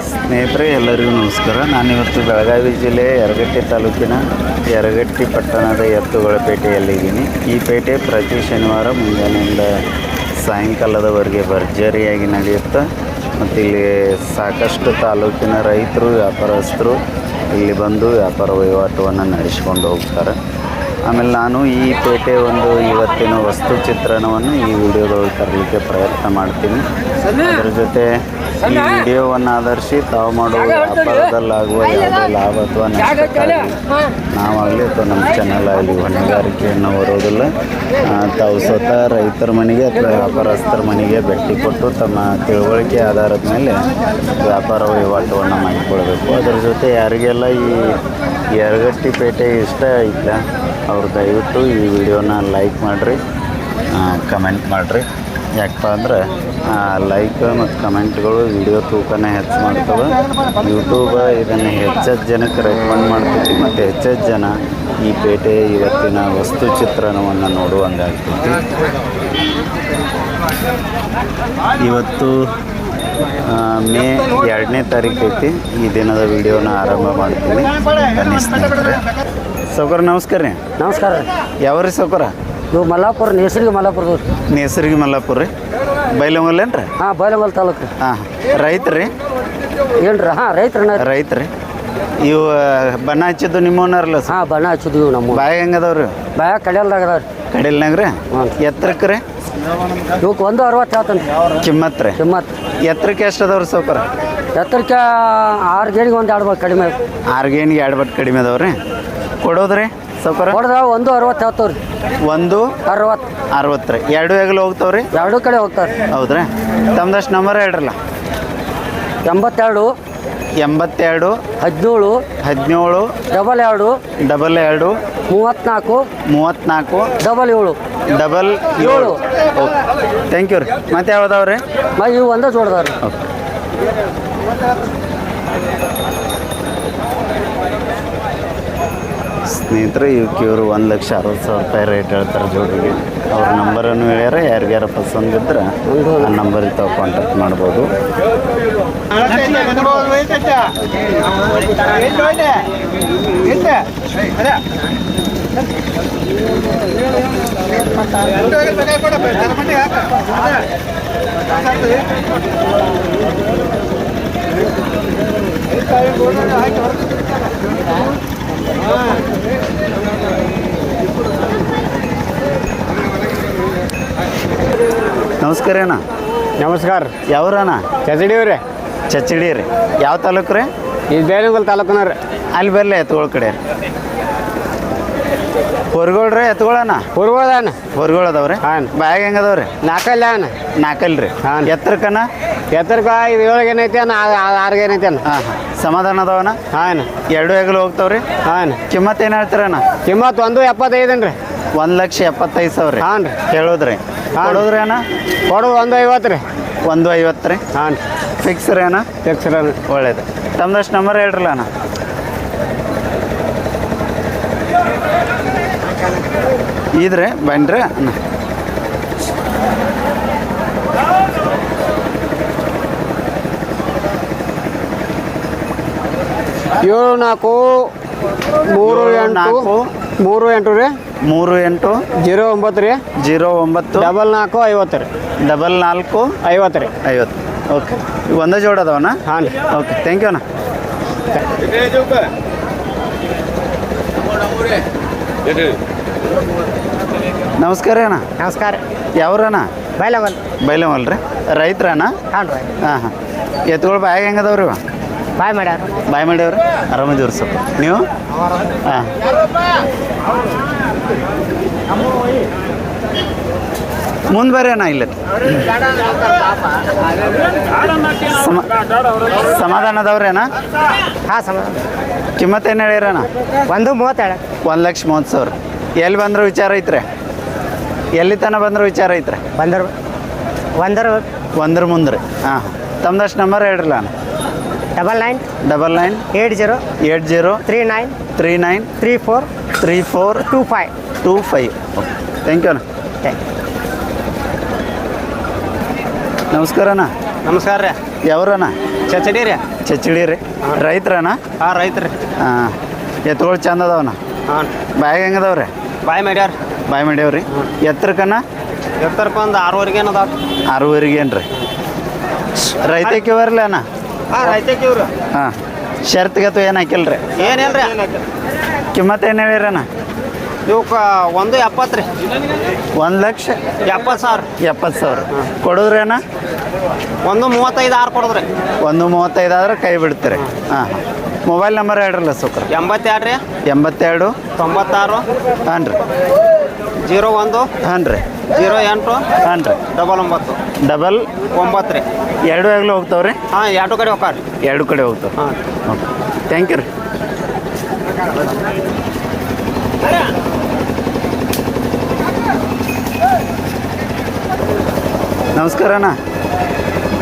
ಸ್ನೇಹಿತರೆ, ಎಲ್ಲರಿಗೂ ನಮಸ್ಕಾರ. ನಾನಿವತ್ತು ಬೆಳಗಾವಿ ಜಿಲ್ಲೆ ಯರಗಟ್ಟಿ ತಾಲೂಕಿನ ಯರಗಟ್ಟಿ ಪಟ್ಟಣದ ಎತ್ತುಗಳ ಪೇಟೆಯಲ್ಲಿದ್ದೀನಿ. ಈ ಪೇಟೆ ಪ್ರತಿ ಶನಿವಾರ ಮುಂಜಾನೆಯಿಂದ ಸಾಯಂಕಾಲದವರೆಗೆ ಭರ್ಜರಿಯಾಗಿ ನಡೆಯುತ್ತೆ. ಮತ್ತು ಇಲ್ಲಿ ಸಾಕಷ್ಟು ತಾಲೂಕಿನ ರೈತರು, ವ್ಯಾಪಾರಸ್ಥರು ಇಲ್ಲಿ ಬಂದು ವ್ಯಾಪಾರ ವಹಿವಾಟವನ್ನು ನಡೆಸ್ಕೊಂಡು ಹೋಗ್ತಾರೆ. ಆಮೇಲೆ ನಾನು ಈ ಪೇಟೆ ಒಂದು ಇವತ್ತಿನ ವಸ್ತು ಚಿತ್ರಣವನ್ನು ಈ ವಿಡಿಯೋದೊಳಗೆ ತರಲಿಕ್ಕೆ ಪ್ರಯತ್ನ ಮಾಡ್ತೀನಿ. ಅದರ ಜೊತೆ ಈ ವಿಡಿಯೋವನ್ನು ಆಧರಿಸಿ ತಾವು ಮಾಡುವ ವ್ಯಾಪಾರದಲ್ಲಾಗುವ ಯಾವುದೇ ಲಾಭ ಅಥವಾ ನಷ್ಟಕ್ಕಾಗಲಿ ನಾವಾಗಲಿ ಅಥವಾ ನಮ್ಮ ಚಾನಲ್ ಆಗಲಿ ಹೊಣೆಗಾರಿಕೆಯನ್ನು ಹೊರೋದಿಲ್ಲ. ತಾವು ಸ್ವತಃ ರೈತರ ಮನೆಗೆ ಅಥವಾ ವ್ಯಾಪಾರಸ್ಥರ ಮನೆಗೆ ಭೇಟಿ ಕೊಟ್ಟು ತಮ್ಮ ತಿಳುವಳಿಕೆ ಆಧಾರದ ಮೇಲೆ ವ್ಯಾಪಾರ ವಹಿವಾಟವನ್ನು ಮಾಡಿಕೊಳ್ಬೇಕು. ಅದರ ಜೊತೆ ಯಾರಿಗೆಲ್ಲ ಈ ಯರಗಟ್ಟಿ ಪೇಟೆ ಇಷ್ಟ ಐತಲ್ಲ ಅವ್ರು ದಯವಿಟ್ಟು ಈ ವಿಡಿಯೋನ ಲೈಕ್ ಮಾಡಿರಿ, ಕಮೆಂಟ್ ಮಾಡಿರಿ. ಯಾಕಪ್ಪ ಅಂದ್ರೆ ಲೈಕ್ ಮತ್ತು ಕಮೆಂಟ್ಗಳು ವಿಡಿಯೋ ತೂಕನೇ ಹೆಚ್ಚು ಮಾಡ್ತವೆ. ಯೂಟ್ಯೂಬ ಇದನ್ನು ಹೆಚ್ಚೆಚ್ಚು ಜನಕ್ಕೆ ರೆಕಮೆಂಡ್ ಮಾಡ್ತೈತಿ ಮತ್ತು ಹೆಚ್ಚೆಚ್ಚು ಜನ ಈ ಪೇಟೆ ಇವತ್ತಿನ ವಸ್ತು ಚಿತ್ರಣವನ್ನು ನೋಡುವಂಗಾಗ್ತೈತಿ. ಇವತ್ತು ಮೇ 2ನೇ ತಾರೀಕು ಐತಿ. ಈ ದಿನದ ವಿಡಿಯೋನ ಆರಂಭ ಮಾಡ್ತೀನಿ. ಬನ್ನಿ ಸ್ನೇಹಿತರೆ. ಸೌಕರ್ ನಮಸ್ಕಾರ ರೀ. ನಮಸ್ಕಾರ. ಯಾವ್ರಿ ಸೌಕರ? ಇವು ಮಲ್ಲಾಪುರ, ನೇಸರಿಗೆ ಮಲ್ಲಾಪುರದವ್ರು. ನೇಸರಿಗೆ ಮಲ್ಲಾಪುರ ರೀ. ಬೈಲಂಗಲ್ಲೇನು ರೀ? ಹಾಂ, ಬೈಲಂಗಲ್ ತಾಲೂಕು ರೀ. ಹಾಂ, ರೈತ ರೀ? ಏನು ರೀ? ಹಾಂ, ರೈತ ರೀ. ಇವು ಬಣ್ಣ ಹಚ್ಚಿದ್ದು ನಿಮ್ಮವನಾರಲ್ಲ? ಹಾಂ, ಬಣ್ಣ ಹಚ್ಚಿದ್ವಿ ನಮ್ಮ. ಬಾಯ ಹೆಂಗದವ್ರಿ? ಬಾಯ ಕಡೆಯಲ್ದಾಗ ಅದಾವ ರೀ. ಕಡೆಯಲ್ನಾಗ ರೀ? ಎತ್ತರಕ್ಕೆ ರೀ? ಇವಕ್ಕೆ 1.60 ಹೇಳ್ತಾನೆ ರೀ. ಕಿಮ್ಮತ್ತು ರೀ? ಎತ್ತರಕ್ಕೆ ಎಷ್ಟು ಅದಾವ್ರಿ ಸೌಕರ? ಎತ್ತರಕ್ಕೆ 6 ಗೇಣಿಗೆ 1 2 ಬಟ್ ಕಡಿಮೆ. 6 ಗೇಣಿಗೆ 2 ಬಟ್ ಕಡಿಮೆ ಅದಾವ್ರಿ. ಕೊಡೋದ್ರಿ ಸೌಕರ? ಕೊಡ್ದ 1.60 ಹೇಳ್ತಾವ ರೀ. 1.60 ರೀ. 2 ಹೆಗಲು ಹೋಗ್ತಾವ್ರಿ? 2 ಕಡೆ ಹೋಗ್ತಾರೆ. ಹೌದ್ರಿ. ತಮ್ದಷ್ಟು ನಂಬರ್ ಹೇಳ್ರಲ್ಲ. 82 17 17 17 22 22 34 34 77 77. ಓಕೆ, ಥ್ಯಾಂಕ್ ಯು ರೀ. ಮತ್ತೆ ಯಾವ್ದಾವ್ರಿ? ಇವು ಒಂದೇ ಜೋಡ್ದಾವ್ರಿ. ಓಕೆ. ಸ್ನೇಹಿತರೆ, ಇವಕ್ಕೆ ಇವರು 1,60,000 ರೂಪಾಯಿ ರೇಟ್ ಹೇಳ್ತಾರೆ ಜೋಡಿಗೆ. ಅವ್ರ ನಂಬರನ್ನು ಹೇಳ್ಯಾರ. ಯಾರಿಗಾರ ಪಸಂದಿದ್ರೆ ಆ ನಂಬರಿಗೆ ತಾವು ಕಾಂಟ್ಯಾಕ್ಟ್ ಮಾಡ್ಬೋದು. ನಮಸ್ಕಾರ ಅಣ್ಣ. ನಮಸ್ಕಾರ. ಯಾವ್ರಣ್ಣ? ಚಚಡಿವ್ರಿ. ಚಚ್ಚಡಿ ರೀ. ಯಾವ ತಾಲೂಕು ರೀ? ಇದು ಬೇಲಂಗಲ್ ತಾಲೂಕನ ರೀ. ಅಲ್ಲಿ ಬರಲಿ ಎತ್ತುಗಳ ಕಡೆ ರೀ. ಹೊರ್ಗೋಳ್ ರೀ ಎತ್ತುಗಳಣ್ಣ? ಹೊರ್ಗೋಳು ಅದಾವ್ರಿ. ಹಾಂ. ಬ್ಯಾಗ್ ಹೆಂಗೆ ಅದಾವ್ರಿ? 4 4 ರೀ. ಹಾಂ. ಎತ್ತರಕ್ಕನ? ಎತ್ತರಕ್ಕೆ 7 ಏನೈತೆ, 6 ಏನೈತೆ. ಹಾಂ ಹಾಂ. ಸಮಾಧಾನ ಅದಾವಣ್ಣ? ಹಾಂ. 2 ಹೆಗಲು ಹೋಗ್ತಾವ್ರಿ? ಹಾಂ. ಕಿಮ್ಮತ್ತು ಏನು ಹೇಳ್ತೀರಣ್ಣ? ಕಿಮ್ಮತ್ತು 1.75 ರೀ. 1,75,000 ಹಾಂ ರೀ. ಹೇಳೋದ್ರಿ? ಕೊಡೋದ್ರಿ ಅಣ್ಣ? ಕೊಡೋದು 1.50 ರೀ. 1.50 ರೀ. ಹಾಂ. ಫಿಕ್ಸ್ ರೀ ಅಣ್ಣ? ಫಿಕ್ಸ್ ರೀ. ಒಳ್ಳೇದು. ತಮ್ದಷ್ಟು ನಂಬರ್ ಹೇಳ್ರಲ್ಲ ಅಣ್ಣ. ಇದ್ರಿ ಬನ್ರಿ ಅಣ್ಣ. ಏಳು 4 3 8 3 8 ರೀ. 3 8 09 ರೀ. 09 44 50 ರೀ. 44 50 ರೀ. 50. ಓಕೆ. ಇವು ಒಂದೇ ಜೋಡ ಅದಾವಣ್ಣ? ಹಾಂ ರೀ. ಓಕೆ, ಥ್ಯಾಂಕ್ ಯು ಅಣ್ಣ. ನಮಸ್ಕಾರ ಅಣ್ಣ. ನಮಸ್ಕಾರ. ಯಾವ್ರಣ್ಣ? ಬೈಲಮಲ್ ರೀ. ರೈತ್ರಣ್ಣ? ಹಾಂ ರೀ. ಹಾಂ ಹಾಂ. ಎತ್ತುಗಳು ಬಾಯಾಗ ಹೆಂಗೆ ಅದಾವ್ರಿ? ಬಾಯ್ ಮಾಡ್ಯಾರ. ಬಾಯ್ ಮಾಡ್ಯಾವ್ರಿ. ಆರಾಮದಿವ್ರಿ ಸ್ವಲ್ಪ. ನೀವು? ಹಾಂ. ಮುಂದೆ ಬರ್ರಿ ಅಣ್ಣ. ಇಲ್ಲ ಸಮಾಧಾನ ಅದಾವ್ರಿ ಅಣ್ಣ? ಹಾಂ, ಸಮಾಧಾನ. ಕಿಮ್ಮತ್ತು ಏನು ಹೇಳ್ಯಾರಣ್ಣ? 1.30. 1,30,000. ಎಲ್ಲಿ ಬಂದ್ರೆ ವಿಚಾರ ಐತ್ರಿ? ಎಲ್ಲಿ ತನಕ ಬಂದ್ರೆ ವಿಚಾರ ಐತ್ರಿ? ಒಂದ್ರ ಮುಂದೆ ರೀ. ಹಾಂ. ತಮ್ದಷ್ಟು ನಂಬರ್ ಹೇಳ್ರಲ್ಲ ಅಣ್ಣ. 99 80 39 39 34 25. ಓಕೆ, ಥ್ಯಾಂಕ್ ಯು ಅಣ್ಣ. ನಮಸ್ಕಾರ ಅಣ್ಣ. ನಮಸ್ಕಾರ ರೀ. ಯಾವ್ರಣ್ಣ? ಚಚಡಿ ರೀ. ಚಚ್ಚಡಿ ರೀ ರೈತ್ರನ ಹಾಂ ರೈತ್ರಿ ಹಾಂ ಎತ್ತುಗಳು ಚಂದ ಅದಾವನ ಹಾಂ ಬಾಯಿಗೆ ಹೆಂಗೆ ಅದಾವ್ರಿ ಬಾಯ್ ಮಾಡ್ಯಾರ ಬಾಯಿ ಮಾಡ್ಯಾವ್ರಿ ಎತ್ತರಕನ ಎತ್ತರಕ್ಕೆ ಒಂದು 6ವರೆಗೆ ಏನದಾವ 6ವರೆಗೆ ಏನು ರೀ ರೈತಕ್ಕೆ ಬರಲಿ ಅಣ್ಣ ಹಾಂ ರೈತಕ್ಕೆ ಇವ್ರು ಹಾಂ ಶರ್ತ್ಗೆ ಅಥವಾ ಏನು ಹಾಕಿಲ್ಲ ರೀ ಏನಿಲ್ಲ ರೀ ಕಿಮ್ಮತ್ತು ಏನು ಹೇಳಿರಣ್ಣ ಇವಕ್ಕೆ 170 ರೀ 1,70,000 ಕೊಡೋದ್ರಿ ಅಣ್ಣ 135,6 ಕೊಡೋದ್ರಿ 135 ಆದ್ರೆ ಕೈ ಬಿಡ್ತೀರಿ ಹಾಂ ಮೊಬೈಲ್ ನಂಬರ್ ಹೇಳ್ರಲ್ಲ ಸುಕ್ರ 82 ರೀ 82 96 ಹಾಂ ರೀ 01 ಹಾಂ ರೀ 08 ಹಾಂ ರೀ 99 ಡಬಲ್ 9 ರೀ ಎರಡು ಆಗ್ಲೂ ಹೋಗ್ತಾವ್ರಿ ಹಾಂ ಎರಡು ಕಡೆ ಹೋಗ್ರಿ ಎರಡು ಕಡೆ ಹೋಗ್ತಾವೆ ಹಾಂ ಓಕೆ ಥ್ಯಾಂಕ್ ಯು ರೀ ನಮಸ್ಕಾರ ಅಣ್ಣ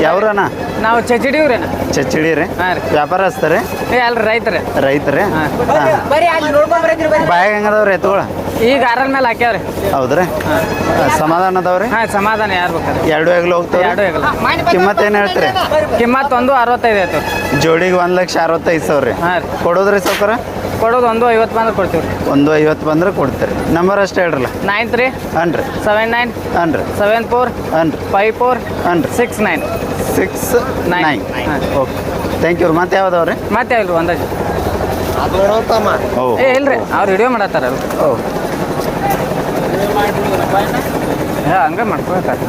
ಯಾವ್ರಣ್ಣ ನಾವು ಚಚ್ಚಿಡಿವ್ರಿ ಚಚ್ಚಡಿ ರೀ ಹಾಂ ರೀ ವ್ಯಾಪಾರಸ್ಥರೇ ಅಲ್ರಿ ರೈತರಿ ರೈತರೇ ಹಾಂ ಹಾಂ ಬರ್ರಿ ಅಲ್ಲಿ ನೋಡ್ಕೊಂಡ್ರಿ ಬಾಯಾಗ ಹೆಂಗದವ್ರಿ ಎತ್ತುಗಳ ಈಗ ಆರಲ್ ಮೇಲೆ ಹಾಕ್ಯಾವ್ರಿ ಹೌದ್ರಿ ಸಮಾಧಾನ ಅದಾವ್ರಿ ಹಾಂ ಸಮಾಧಾನ ಯಾರು ಬೇಕಾದ್ರೆ ಎರಡು ಆಗ್ಲೂ ಹೋಗ್ತಾವ್ರಿ ಎರಡು ಆಗಲ್ಲ ಕಿಮ್ಮತ್ತು ಏನು ಹೇಳ್ತೀರಿ ಕಿಮ್ಮತ್ತು 165 ಆಯ್ತು ಜೋಡಿಗೆ 1,65,000 ರೀ ಹಾಂ ರೀ ಕೊಡೋದ್ರಿ ಸೌಕರ ಕೊಡೋದು 150 ಬಂದ್ರೆ ಕೊಡ್ತೀವಿ ರೀ 150 ಬಂದ್ರೆ ಕೊಡ್ತೀರಿ ನಂಬರ್ ಅಷ್ಟೇ ಹೇಳ್ರಲ್ಲ 93 ಹಾಂ ರೀ 79 ಹಾಂ ರೀ 74 ಹಾಂ ರೀ 54 ಹಾಂ ರೀ 69 6,9 ಓಕೆ ಥ್ಯಾಂಕ್ ಯು ರೀ ಮತ್ತೆ ಯಾವ್ದವ್ರಿ ಮತ್ತೆ ಇಲ್ರಿ ಒಂದಾಜು ಓ ಏ ಇಲ್ರಿ ಅವ್ರು ವಿಡಿಯೋ ಮಾಡತ್ತಾರಲ್ಲ ಓ ಹಂಗೆ ಮಾಡ್ಕೊಳ್ತಾರೆ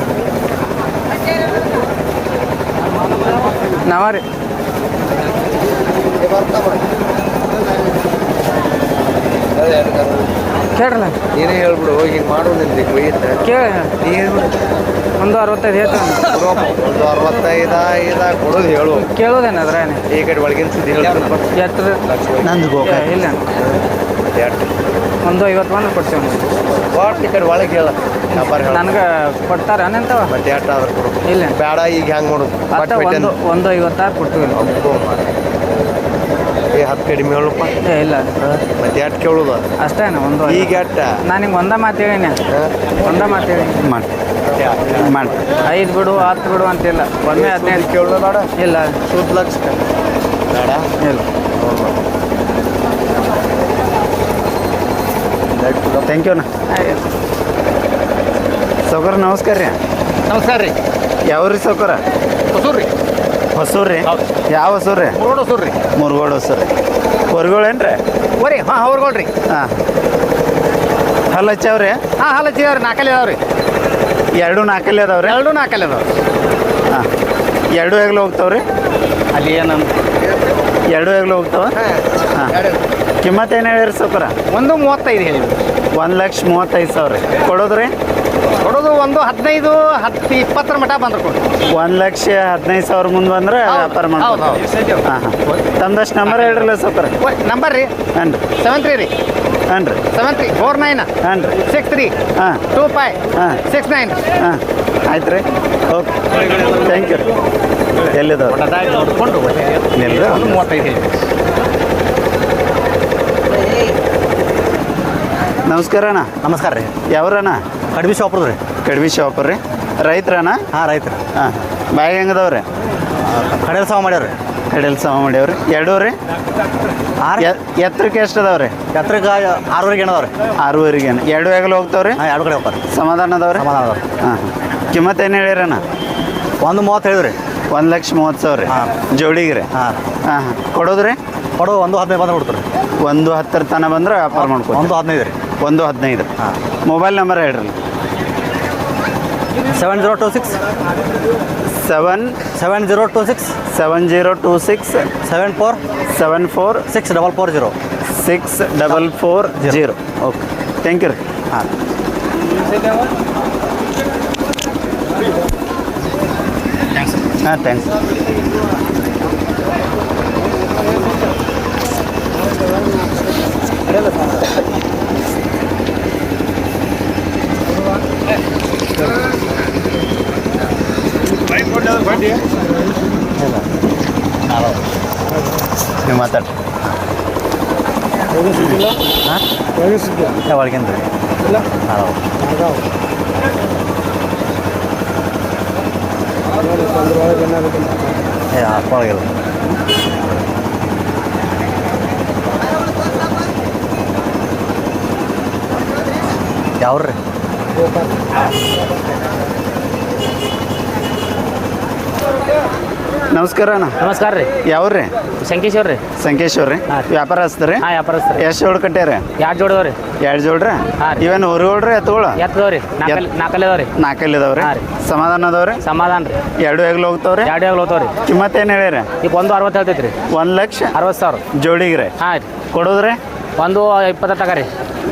ನಾವ ರೀ ಕೇಳ್ರಲ್ಲ ನೀನೇ ಹೇಳ್ಬಿಡು ಹಿಂಗೆ ಮಾಡು ನಿಂದು ಕೇಳಿ ಒಂದು 65 ಹೇಳ್ತಾನೆ ಒಂದು 65 ಕೊಡೋದು ಹೇಳು ಕೇಳೋದೇನು ಅದ್ರಾನೆ ಈ ಕಡೆ ಒಳಗಿನ ಸುದ್ದಿ ಹೇಳ್ತಾನಪ್ಪ ಎತ್ತರ ನಂದು ಗೋಕ ಇಲ್ಲ ಒಂದು 50 ಬಂದ್ರೆ ಕೊಡ್ತೀವಿ ಒಟ್ಟು ಈ ಕಡೆ ಒಳಗೆ ಹೇಳ ವ್ಯಾಪಾರ ಹೇಳ ನನಗೆ ಕೊಡ್ತಾರ ಅನ್ನಂತವ ಮತ್ತೆ ಎಷ್ಟು ಆದ್ರೆ ಕೊಡು ಇಲ್ಲ ಬೇಡ ಈಗ ಹೆಂಗೆ ಮಾಡೋದು ಅಷ್ಟ ಒಂದು 56 ಕೊಡ್ತೀವಿ ಏ 10 ಕಡಿಮೆ ಹೇಳಪ್ಪ ಏ ಇಲ್ಲ ಮತ್ತೆ ಎಷ್ಟು ಕೇಳೋದು ಅಷ್ಟೇನ ಒಂದು ಈಗ ಎಟ್ಟ ನಾನು ನಿಮ್ಗೆ ಒಂದ ಮಾತು ಹೇಳಿನಿ ಒಂದ ಮಾತು ಹೇಳಿ ಮಾಡಿ ಮಾಡಿ 5 ಬಿಡು 10 ಬಿಡು ಅಂತಿಲ್ಲ ಒಮ್ಮೆ 15 ಕೇಳೋದು ಬೇಡ ಇಲ್ಲ ಶುದ್ಧ ಲಕ್ಷ ಬೇಡ ಇಲ್ಲ ಥ್ಯಾಂಕ್ ಯು ಅಣ್ಣ ಸೌಕರ ನಮಸ್ಕಾರ ರೀ ನಮಸ್ಕಾರ ರೀ ಯಾವ್ರಿ ಸೌಕರ ಹೊಸೂರು ರೀ ಹೊಸೂರು ರೀ ಯಾವ ಹೊಸೂರು ರೀ ಹೊಸೂರು ರೀ ಮುರುಗೋಡು ಹೊಸೂರು ರೀ ಹೊರಗಳೇನು ರೀ ಓರಿ ಹಾಂ ಅವ್ರುಗಳ್ರಿ ಹಾಂ ಹಲ್ಲ ಹಚ್ಚಾವ್ರಿ ಹಾಂ ಹಾಲು ಹಚ್ಚಿದವ್ರಿ ನಾಲ್ಕಲ್ಲಿ ಅದಾವ್ರಿ ಎರಡು ನಾಲ್ಕಲ್ಲಿ ಅದಾವ್ರಿ ಎರಡು ನಾಲ್ಕಲ್ಲಿ ಅದಾವ್ರಿ ಹಾಂ ಎರಡು ಹೆಗ್ಲು ಹೋಗ್ತಾವ್ರಿ ಅಲ್ಲಿ ಏನು ಎರಡು ಹೆಗ್ಲು ಹೋಗ್ತಾವ ಹಾಂ ಕಿಮ್ಮತ್ತು ಏನು ಹೇಳಿರಿ ಸೌಕರ 135 ಹೇಳಿ 1,35,000 ರೀ ಕೊಡೋದ್ರಿ ಕೊಡೋದು ಒಂದು 15 10 20 ಮಟ ಬಂದ್ರೆ ಕೊಡಿ 1,15,000 ಮುಂದೆ ಬಂದ್ರೆ ವ್ಯಾಪಾರ ಹೌದು ಮಾಡ್ಬೋದು ಹಾಂ ಹಾಂ ತಮ್ದಷ್ಟು ನಂಬರ್ ಹೇಳ್ರಲ್ಲ ಸೌಕರ ನಂಬರ್ ರೀ ಹಾಂ ರೀ 73 ರೀ ಹಾಂ ರೀ 7349 ಹಾಂ ರೀ 63 ಹಾಂ 25 ಹಾಂ 69 ಹಾಂ ಆಯ್ತು ರೀ ಓಕೆ ಥ್ಯಾಂಕ್ ಯು ಎಲ್ಲಿದ್ದಾವೆ ನೋಡ್ಕೊಂಡು ನಿಲ್ರಿ 35 ಹೇಳಿ ನಮಸ್ಕಾರ ಅಣ್ಣ ನಮಸ್ಕಾರ ರೀ ಯಾವ್ರಣ್ಣ ಕಡಿಮೆ ಶಾಪ್ರದ್ದು ರೀ ಕಡಿಮೆ ಶಾಪರ್ ರೀ ರೈತ್ರಣ್ಣ ಹಾಂ ರೈತರು ಹಾಂ ಬಾಯಿ ಹೆಂಗದವ್ರಿ ಕಡೆಯಲ್ಲಿ ಸಾವು ಮಾಡ್ಯಾರ ರೀ ಕಡೆಯಲ್ಲಿ ಸಮ ಮಾಡ್ಯಾವ್ರಿ ಎರಡೂ ರೀ ಎತ್ತರಕ್ಕೆ ಎಷ್ಟು ಅದಾವ್ರಿ ಎತ್ತರಕ್ಕೆ 6ವರೆಗೆ ಏನದವ್ರಿ 6ವರೆಗೆ ಎರಡು ಹೆಗಲು ಹೋಗ್ತಾವ್ರಿ ಹಾಂ ಎರಡು ಕಡೆ ಹೋಗ್ತಾರೆ ಸಮಾಧಾನ ಅದಾವ್ರಿ ಸಮಾಧಾನ ಅದಾವ್ರಿ ಹಾಂ ಹಾಂ ಕಿಮ್ಮತ್ತು ಏನು ಹೇಳಿರಣ್ಣ 130 ಹೇಳಿದ್ರಿ 1,30,000 ರೀ ಹಾಂ. ಜೋಡಿಗೆ ರೀ ಹಾಂ ಹಾಂ ಹಾಂ ಕೊಡೋದ್ರಿ ಕೊಡು 115 ಬಂದ್ರೆ ಕೊಡ್ತಾರೆ 1,10 ತನಕ ಬಂದ್ರೆ ವ್ಯಾಪಾರ ಮಾಡ್ಕೊ 115 ರೀ 1,15 ಹಾಂ ಮೊಬೈಲ್ ನಂಬರ್ ಹೇಳ್ರಿ 7026 7026 7026 74 74 6440 6,440 ಓಕೆ ಥ್ಯಾಂಕ್ ಯು ರೀ ಹಾಂ ಹಾಂ ಥ್ಯಾಂಕ್ಸ್ ನೀವು ಮಾತಾಡಿ ಹಾಂ ಒಳಗಿಂದ ಹಾಕೊಳಗಿಲ್ಲ. ಯಾವ್ರಿ ನಮಸ್ಕಾರ ಅಣ್ಣ. ನಮಸ್ಕಾರ ರೀ. ಯಾವ್ರಿ ಶಂಕೇಶ್ವರ್ ರೀ. ಸಂಕೇಶ್ವರ್ ರೀ. ಹಾಂ. ವ್ಯಾಪಾರ ಹಚ್ತಾರೆ. ಹಾಂ ವ್ಯಾಪಾರಸ್ತಾರೆ. ಎಷ್ಟು ಜೋಡ್ ಕಟ್ಟ್ಯಾರ? 2 ಜೋಡದವ್ರಿ. 2 ಜೋಡ್ರಿ. ಹಾಂ ರೀ. ಇವೇನು ಹೊರಗೋಳ್ರಿ ಎತ್ತುಗಳು? ಎತ್ತದವ್ರಿ. ನಾಲ್ಕಲ್ಲದವ್ರಿ. ನಾಲ್ಕಲ್ಲಿ ಇದಾವ್ರಿ. ಹಾಂ ರೀ. ಸಮಾಧಾನ ಅದಾವ್ರಿ? ಸಮಾಧಾನ ರೀ. 2 ಹೆಗ್ಲು ಹೋಗ್ತಾವ್ರಿ. 2 ಆಗ್ಲು ಹೋಗ್ತಾವ್ರಿ. ಕಿಮ್ಮತ್ ಏನು ಹೇಳ್ಯಾರ? ಈಗ 1.60 ಹೇಳ್ತೈತಿ ರೀ. 1,60,000 60,000. ಜೋಡಿಗೆ ರೀ. ಹಾಂ ರೀ. ಕೊಡೋದ್ರಿ? 1.20 ತಗ ರೀ.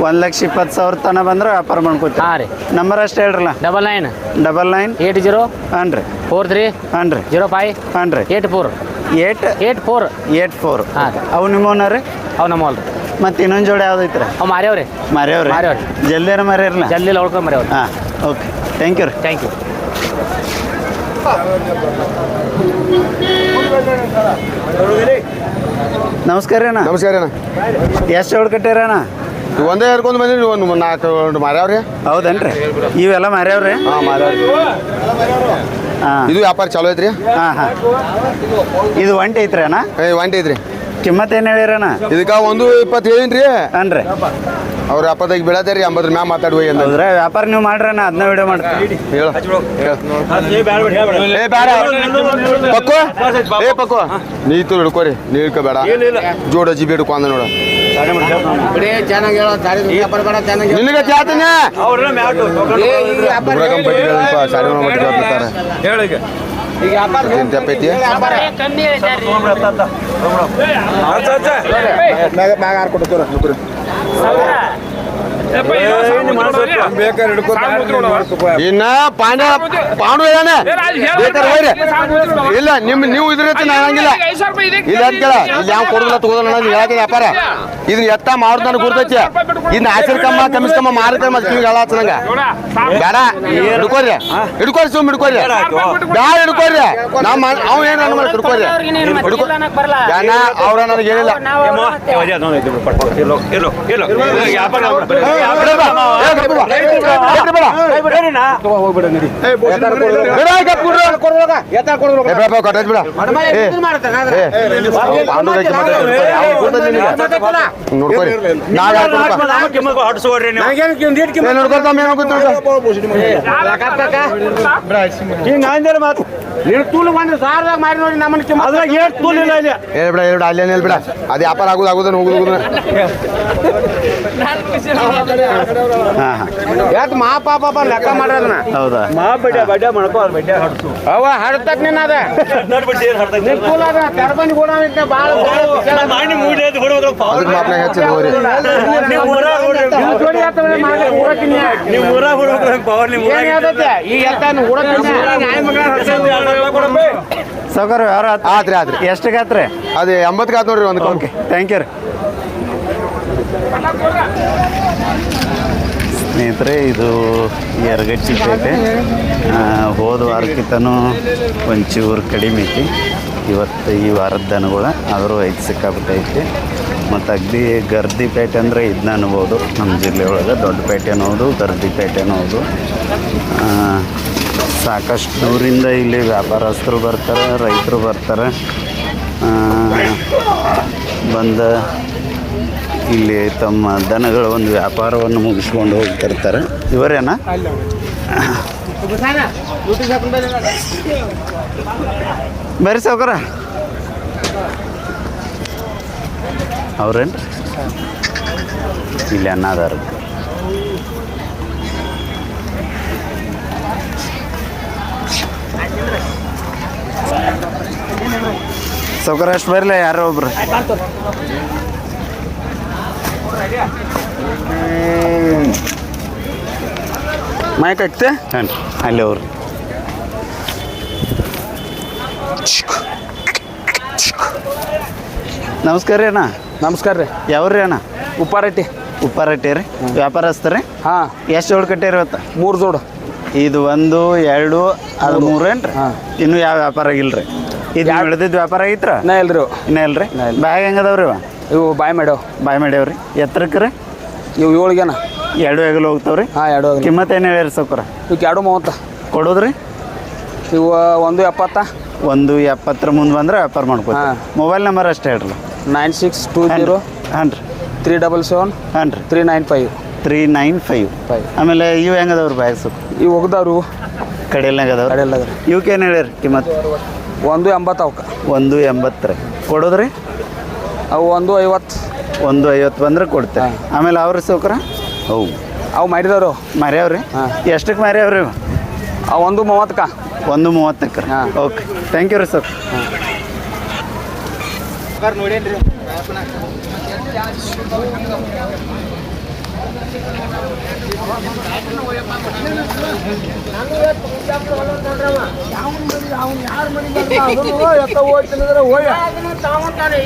1,20,000 ತನ ಬಂದ್ರೆ ವ್ಯಾಪಾರ ಮಾಡ್ಕೊತೀವಿ. ಹಾಂ ರೀ. ನಂಬರ್ ಅಷ್ಟು ಹೇಳ್ರಲ್ಲ. 99 99 80 ಹಾಂ ರೀ 43 ಹಾಂ ರೀ 05 ಹಾಂ ರೀ 84 84 84. ಹಾಂ ರೀ. ಅವು ನಿಮ್ಮವನ ರೀ? ಅವು ನಮ್ಮಲ್ಲ ರೀ. ಮತ್ತು ಇನ್ನೊಂದು ಜೋಡಿ ಯಾವ್ದೈತ್ರಿ? ಅವು ಮಾರ್ಯಾವ್ರಿ. ಮಾರ್ಯಾವ್ರಿ. ಮಾರ್ಯಾವ್ರಿ. ಜಲ್ದಿರ ಮಾರ್ಯಾರಲ್ಲ? ಜಲ್ದಿ ಉಳ್ಕೊಂಡು ಮಾರ್ಯಾವ್ರಿ. ಹಾಂ ಓಕೆ ಥ್ಯಾಂಕ್ ಯು ರೀ. Thank you. ನಮಸ್ಕಾರ ರೀ ಅಣ್ಣ. ನಮಸ್ಕಾರ ಅಣ್ಣ. ಎಷ್ಟು ಜೋಡಿ ಕಟ್ಟ್ಯಾರ ಅಣ್ಣ? ಒಂದೇ ಹೇಳ್ಕೊಂಡು ಬಂದಿರಿ, ಒಂದು 4 ಮಾರ್ಯಾವ್ರಿ. ಹೌದೇನ್ರಿ? ಇವೆಲ್ಲ ಮಾರ್ಯಾವ್ರಿ? ಹಾಂ ಮಾರ್ಯಾವ್ರಿ. ಹಾಂ ಇದು ವ್ಯಾಪಾರ ಚಾಲೂ ಐತ್ರಿ. ಹಾಂ ಹಾಂ ಇದು ಒಂಟಿ ಐತ್ರಿ ಅಣ್ಣ? ಒಂಟಿ ಐತ್ರಿ. ಕಿಮ್ಮತ್ ಏನು ಹೇಳಿರಣ್ಣ? ಇದಕ್ಕೆ 1.20 ಹೇಳಿನ್ರಿ. ಹಾಂ ರೀ. ಅವ್ರು 70 ಬೀಳತ್ತೀರಿ, 80 ಮ್ಯಾಗ ಮಾತಾಡುವ ಹೌದ್ರಾ? ವ್ಯಾಪಾರ ನೀವು ಮಾಡ್ರಣ್ಣ, ಅದನ್ನ ವಿಡಿಯೋ ಮಾಡ್ತೀವಿ. ಹೇಳು. ಏ ಬೇಡ ಪಕ್ಕು, ಏ ಪಕ್ಕು ನೀತು ಹಿಡ್ಕೋರಿ, ನೀ ಹಿಡ್ಕೋಬೇಡ. ಜೋಡ ಜಿ ಬೇಡ್ಕೊ ಅಂದ ನೋಡ. ನಿನಗೆ ಜಾತನೆ ಸಾರಿ ತಪ್ಪೈತಿ. ಮ್ಯಾಗ ಹಾರ್ ಕೊಡ್ತಾರ ಇನ್ನ ಪಾಂಡ ಪಾಂಡು ಹೇಳಾನೆ ಇಲ್ಲ ನೀವು ಇದ್ರ ನಂಗಿಲ್ಲ ಇಲ್ಲ ಅಂತ ಕೇಳ. ಇಲ್ಲಿ ಯಾವ ಕೊಡುದಿಲ್ಲ ತಗೋದಲ್ಲ ಹೇಳಕ್ಕೆ ವ್ಯಾಪಾರ. ಇದನ್ನ ಎತ್ತ ಮಾಡುದು ನನಗೆ ಗುರ್ತೈತಿ. ಇನ್ನು ಆಸರ್ ಕಮ್ಮ ಕಮ್ಮಿಸ್ಕಮ್ಮ ಮಾರಿದ್ರೆ ಮತ್ತೆ ಕಿವಿಗೆ ಹೇಳ ನಂಗ ಬೇಡ. ಹಿಡ್ಕೋರಿ ಹಿಡ್ಕೋರಿ ಸುಮ್ ಹಿಡ್ಕೋರಿ ಬ್ಯಾಡ ಹಿಡ್ಕೋರಿ. ನಮ್ಮ ಅವ್ ಏನ ಹಿಡ್ಕೋರಿ ಹಿಡ್ಕೊ ಅವ್ರ ನನಗೆ ಹೇಳಿಲ್ಲ. ಬಿಡ ಅದು ವ್ಯಾಪಾರ ಆಗುದು ಆಗುದನ್ನ ಹೋಗುದು. ಯಾಕೆ ಮಾ ಪಾಪ ಲೆಕ್ಕ ಮಾಡೋದನ್ನ? ಹೌದಾ? ಅವ ಹಡ್ತಕ್ ನಿನ್ನ ಅದ ತರಬಂದಿ ಕೂಡ ಭಾಳ ಅದಕ್ಕೆ ಮಾಪನ ಹೆಚ್ಚಿದ ಹೋರಿ. ಸೌಕರ್ ಯಾರು ಆತ್ರಿ ಆತ್ರಿ. ಎಷ್ಟಿಗೆ ಆತ್ರಿ? ಅದು 80 ಆತ್ ನೋಡ್ರಿ ಒಂದು. ಓಕೆ ಥ್ಯಾಂಕ್ ಯು ರೀ. ಸ್ನೇಹಿತರೆ, ಇದು ಯರಗಟ್ಟಿ ಪೇಟೆ. ಹೋದ ವಾರಕ್ಕಿಂತನೂ ಒಂಚೂರು ಕಡಿಮೆ ಐತಿ ಇವತ್ತು ಈ ವಾರದ ದನಗಳು. ಆದರೂ ಐದು ಸಿಕ್ಕಾಬಿಟ್ಟೈತಿ. ಮತ್ತು ಅಗದಿ ಗರ್ದಿ ಪೇಟೆ ಅಂದರೆ ಇದನ್ನ ಅನ್ಬೋದು. ನಮ್ಮ ಜಿಲ್ಲೆ ಒಳಗೆ ದೊಡ್ಡ ಪೇಟೆನೂ ಹೌದು, ಗರ್ದಿ ಪೇಟೆನೂ ಹೌದು. ಸಾಕಷ್ಟು ದೂರಿಂದ ಇಲ್ಲಿ ವ್ಯಾಪಾರಸ್ಥರು ಬರ್ತಾರೆ, ರೈತರು ಬರ್ತಾರೆ. ಬಂದ ಇಲ್ಲಿ ತಮ್ಮ ದನಗಳ ಒಂದು ವ್ಯಾಪಾರವನ್ನು ಮುಗಿಸ್ಕೊಂಡು ಹೋಗ್ತಿರ್ತಾರೆ. ಇವರೇನಾ? ಬರ್ರಿ ಸಾವ್ಕಾರ. ಅವ್ರೇನು ಇಲ್ಲಿ ಅನ್ನದಾರ. ಸಾವ್ಕಾರ ಅಷ್ಟು ಬರಲ್ಲ ಯಾರೋ ಒಬ್ರು. ಮೈಕ್ ಹಾಕ್ತೆ ಹಾಂ ಅಲ್ಲಿ ಅವ್ರು. ನಮಸ್ಕಾರ ರೀ ಅಣ್ಣ. ನಮಸ್ಕಾರ ರೀ. ಯಾವ್ರಿ ಅಣ್ಣ? ಉಪ್ಪಾರಟ್ಟಿ. ಉಪ್ಪಾರಟ್ಟಿ ರೀ. ವ್ಯಾಪಾರಸ್ಥರಿ? ಹಾಂ. ಎಷ್ಟು ಜೋಡು ಕಟ್ಟಿರಿ ಇವತ್ತು? 3 ಜೋಡು. ಇದು 1 2 ಅದು 3 ಏನ್ರಿ? ಹಾಂ. ಇನ್ನೂ ಯಾವ ವ್ಯಾಪಾರ ಆಗಿಲ್ರಿ? ಇದು ಬೆಳೆದಿದ್ದು ವ್ಯಾಪಾರ ಐತ್ರ? ನಾ ಇಲ್ರಿ. ಇನ್ನೂ ಇಲ್ರಿ. ಬ್ಯಾಗ್ ಹೆಂಗದವ್ರಿ ಇವ? ಇವು ಬಾಯ್ ಮಾಡ್ಯಾವ. ಬಾಯ್ ಮಾಡ್ಯಾವ್ರಿ. ಎತ್ತರಕ್ಕೆ ರೀ? ಇವು 7 2 ಹೆಗಲು ಹೋಗ್ತಾವ್ರಿ. ಹಾಂ 2 ಕಿಮ್ಮತ್ ಏನು ಹೇಳಿರಿ ಸೌಕರ? ಇವಕ್ಕೆ 2.30. ಕೊಡೋದ್ರಿ? ಇವು 170. 170 ಮುಂದೆ ಬಂದ್ರೆ ವ್ಯಾಪಾರ ಮಾಡ್ಕೊತೀರಿ. ಹಾಂ. ಮೊಬೈಲ್ ನಂಬರ್ ಅಷ್ಟೇ ಹೇಳ್ರಿ. 9620 ಹಾಂ ರೀ 377 ಹಾಂ ರೀ 395. 395. ಆಮೇಲೆ ಇವು ಹೆಂಗದವ್ರಿ ಬ್ಯಾಗ್ ಸೊಪ್ಪು ಇವು ಒಗ್ದಾರು ಕಡೆಯಲ್ನಾಗ ಅದಾವ್ರಿ. ಕಡೆಯಲ್ಲಾಗ ಇವಕ್ಕೇನು ಹೇಳಿರಿ ಕಿಮ್ಮತ್ತು? 180 ಅವಕ್ಕೆ. 180 ರೀ ಕೊಡೋದ್ರಿ? ಅವು 150. 150 ಬಂದ್ರೆ ಕೊಡ್ತೀರಿ. ಆಮೇಲೆ ಅವ್ರ ಸೌಕರ ಅವು ಮಾಡಿದವರು ಮರ್ಯಾವ್ರಿ? ಹಾಂ. ಎಷ್ಟಕ್ಕೆ ಮರ್ಯಾವ್ರಿ? ಅವು 130. 130 ರೀ. ಹಾಂ. ಓಕೆ ಥ್ಯಾಂಕ್ ಯು ರೀ ಸರ್. ನೋಡೇನ್ರಿ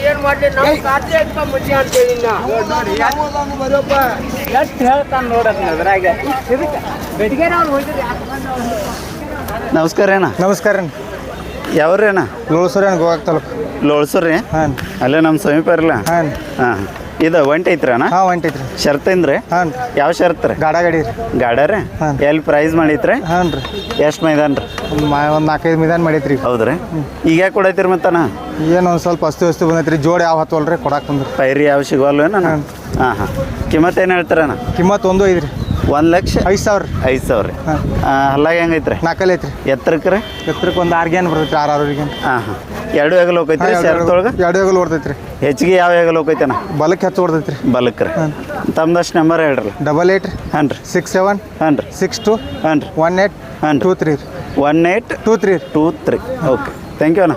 ಏನ್ ಮಾಡ್ಲಿ ನಾವು ಖಾತ್ರಿ ಆಯ್ತು ಮಜ್ಜಿ ಅಂತೇಳಿ ಎಷ್ಟು ಹೇಳ್ತಾನೆ ನೋಡಕ್ ಅದ್ರಾಗ ನಮಸ್ಕಾರ ಅಣ್ಣ. ನಮಸ್ಕಾರ ರೀ. ಯಾವ್ರಿ ಅಣ್ಣ? ಲೋಳಸೂರಿ ಅಣ್ಣ, ಗೋವಾಕ್ ತಾಲೂಕು. ಲೋಳ್ಸೂರ್ ರೀ? ಹಾಂ. ಅಲ್ಲೇ ನಮ್ಮ ಸಮೀಪ ಇರಲ್ಲ. ಹಾಂ. ಹಾಂ ಇದು ಒಂಟಿ ಐತ್ರಿ ಅಣ್ಣ? ಹಾಂ ಹೊಂಟೈತ್ರಿ. ಶರ್ತೇನ್ರಿ? ಹಾಂ. ಯಾವ ಶರ್ತ್ ರೀ? ಗಾಡ ಗಾಡಿ ರೀ. ಗಾಡ ರೀ? ಹಾಂ. ಎಲ್ಲಿ ಪ್ರೈಸ್ ಮಾಡೈತ್ರಿ? ಹಾಂ ರೀ. ಎಷ್ಟು ಮೈದಾನ ರೀ? ಒಂದು 4-5 ಮಿದಾನ್ ಮಾಡೈತ್ರಿ. ಹೌದ್ರಿ? ಈಗ ಯಾಕೆ ಕೊಡೈತಿರಿ ಮತ್ತಣ್ಣ? ಏನು ಒಂದು ಸ್ವಲ್ಪ ಅಸ್ತು ಬಂದೈತ್ರಿ. ಜೋಡಿ ಯಾವ ಹತ್ತವಲ್ರಿ ಕೊಡಾಕ್ ಬಂದ್ರಿ. ಪೈರಿ ಯಾವ ಸಿಗೋಲ್ವೇನ? ಹಾಂ ಹಾಂ. ಕಿಮ್ಮತ್ತು ಏನು ಹೇಳ್ತಾರಣ್ಣ? ಕಿಮ್ಮತ್ತು 1.5 ರೀ. 1,05,000. 5,000 ರೀ. ಹಾಂ. ಹಲ್ಲಾಗ ಹೆಂಗೈತ್ರಿ? 4 ಐತ್ರಿ. ಎತ್ತರಕ್ಕೆ ರೀ? ಎತ್ತರಕ್ಕೆ ಒಂದು 6 ಗ್ಯಾನ್ ಬರ್ತೈತ್ರಿ. 6 ಗ್ಯಾನ್. ಹಾಂ ಹಾಂ. 2 ಹೆಗಲು ಹೋಗೈತ್ರಿ ಶರ್ತೊಳಗೆ? 2 ಹೆಗಲು ಬರ್ತೈತ್ರಿ. ಹೆಚ್ಚಿಗೆ ಯಾವ ಹೆಗಲು ಹೋಗೈತಣ್ಣ? ಬಲಕ್ಕೆ ಹೆಚ್ಚು ಬರ್ತೈತ್ರಿ. ಬಲಕ್ಕೆ ರೀ. ತಮ್ದಷ್ಟು ನಂಬರ್ ಹೇಳ್ರಲ್ಲ. 88 ಹಾಂ ರೀ 67 ಹಾಂ ರೀ 62 ಹಾಂ ರೀ 18 ಹಾಂ ರೀ 23 1823. ಓಕೆ ಥ್ಯಾಂಕ್ ಯು ಅಣ್ಣ.